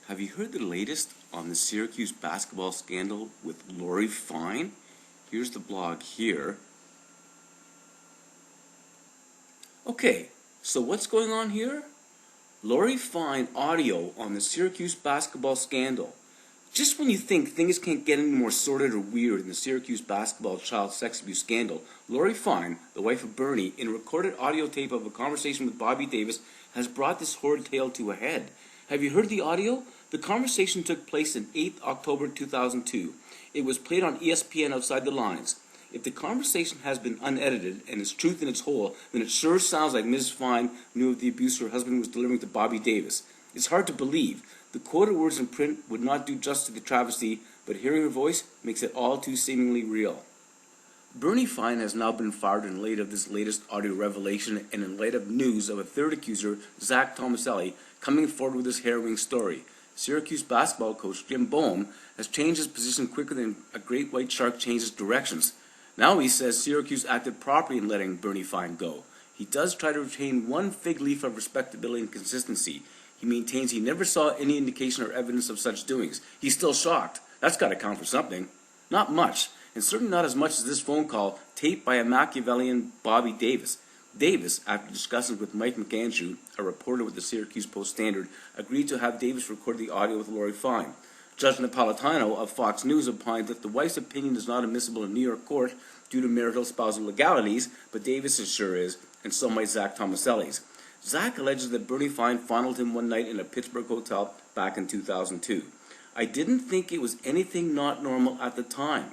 Have you heard the latest on the Syracuse basketball scandal with Laurie Fine? Here's the blog here. Okay, so what's going on here? Laurie Fine audio on the Syracuse basketball scandal. Just when you think things can't get any more sordid or weird in the Syracuse basketball child sex abuse scandal, Laurie Fine, the wife of Bernie, in a recorded audio tape of a conversation with Bobby Davis, has brought this horrid tale to a head. Have you heard the audio? The conversation took place on 8th October 2002. It was played on ESPN Outside the Lines. If the conversation has been unedited and is truth in its whole, then it sure sounds like Ms. Fine knew of the abuse her husband was delivering to Bobby Davis. It's hard to believe. The quoted words in print would not do justice to the travesty, but hearing her voice makes it all too seemingly real. Bernie Fine has now been fired in light of this latest audio revelation and in light of news of a third accuser, Zach Tomaselli, coming forward with his harrowing story. Syracuse basketball coach Jim Boehm has changed his position quicker than a great white shark changes directions. Now he says Syracuse acted properly in letting Bernie Fine go. He does try to retain one fig leaf of respectability and consistency. He maintains he never saw any indication or evidence of such doings. He's still shocked. That's got to count for something. Not much, and certainly not as much as this phone call taped by a Machiavellian Bobby Davis. Davis, after discussing with Mike McAndrew, a reporter with the Syracuse Post-Standard, agreed to have Davis record the audio with Laurie Fine. Judge Napolitano of Fox News opined that the wife's opinion is not admissible in New York court due to marital spousal legalities, but Davis's sure is, and so might Zach Tomaselli's. Zach alleges that Bernie Fine fondled him one night in a Pittsburgh hotel back in 2002. I didn't think it was anything not normal at the time.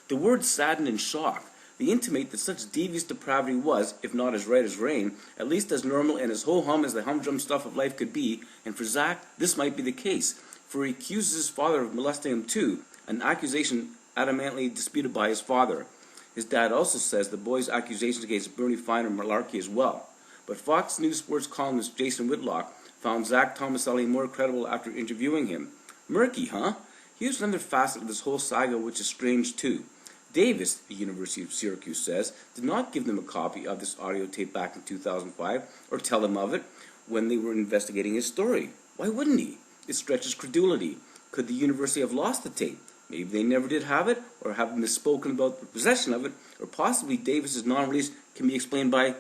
The word saddened and shocked. They intimate that such devious depravity was, if not as right as rain, at least as normal and as ho-hum as the humdrum stuff of life could be, and for Zach, this might be the case, for he accuses his father of molesting him too, an accusation adamantly disputed by his father. His dad also says the boy's accusations against Bernie Fine are malarkey as well. But Fox News sports columnist Jason Whitlock found Zach Tomaselli more credible after interviewing him. Murky, huh? Here's another facet of this whole saga which is strange too. Davis, the University of Syracuse says, did not give them a copy of this audio tape back in 2005 or tell them of it when they were investigating his story. Why wouldn't he? It stretches credulity. Could the university have lost the tape? Maybe they never did have it, or have misspoken about the possession of it, or possibly Davis's non-release can be explained by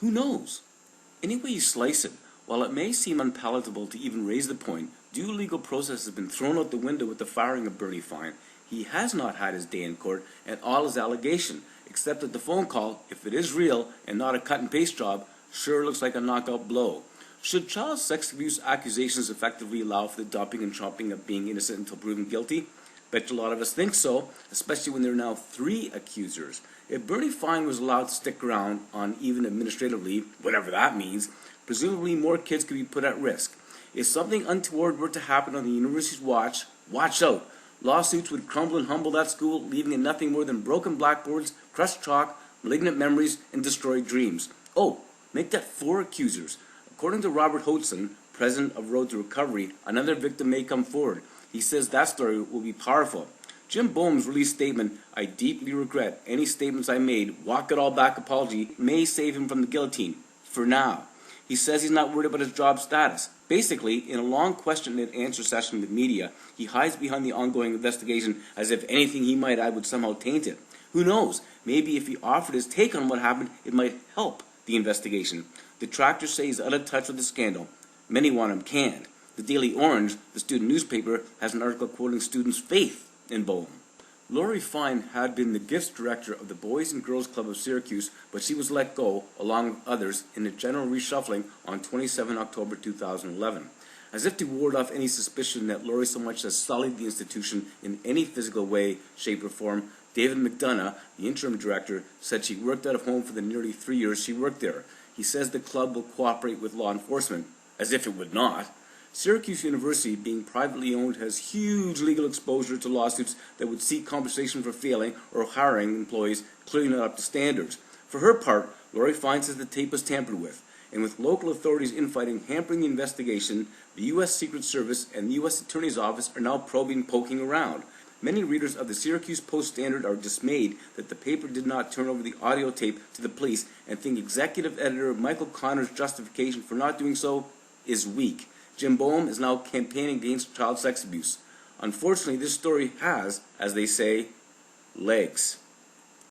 who knows? Any way you slice it, while it may seem unpalatable to even raise the point, due legal process has been thrown out the window with the firing of Bernie Fine. He has not had his day in court, and all is allegation, except that the phone call, if it is real and not a cut-and-paste job, sure looks like a knockout blow. Should child sex abuse accusations effectively allow for the dumping and chopping of being innocent until proven guilty? Bet you a lot of us think so, especially when there are now 3 accusers. If Bernie Fine was allowed to stick around on even administrative leave, whatever that means, presumably more kids could be put at risk. If something untoward were to happen on the university's watch, watch out. Lawsuits would crumble and humble that school, leaving it nothing more than broken blackboards, crushed chalk, malignant memories, and destroyed dreams. Oh, make that 4 accusers. According to Robert Hodson, president of Road to Recovery, another victim may come forward. He says that story will be powerful. Jim Boehm's release statement, "I deeply regret any statements I made, walk it all back apology," may save him from the guillotine. For now. He says he's not worried about his job status. Basically, in a long question and answer session with media, he hides behind the ongoing investigation as if anything he might add would somehow taint it. Who knows? Maybe if he offered his take on what happened, it might help the investigation. Detractors say he's out of touch with the scandal. Many want him canned. The Daily Orange, the student newspaper, has an article quoting students' faith in Boehm. Laurie Fine had been the gifts director of the Boys and Girls Club of Syracuse, but she was let go, along with others, in a general reshuffling on 27 October 2011. As if to ward off any suspicion that Laurie so much as sullied the institution in any physical way, shape, or form, David McDonough, the interim director, said she worked out of home for the nearly 3 years she worked there. He says the club will cooperate with law enforcement, as if it would not. Syracuse University, being privately owned, has huge legal exposure to lawsuits that would seek compensation for failing or hiring employees clearly not up to standards. For her part, Laurie Fine says the tape was tampered with, and with local authorities infighting hampering the investigation, the U.S. Secret Service and the U.S. Attorney's Office are now probing, poking around. Many readers of the Syracuse Post-Standard are dismayed that the paper did not turn over the audio tape to the police and think executive editor Michael Connor's justification for not doing so is weak. Jim Boehm is now campaigning against child sex abuse. Unfortunately, this story has, as they say, legs.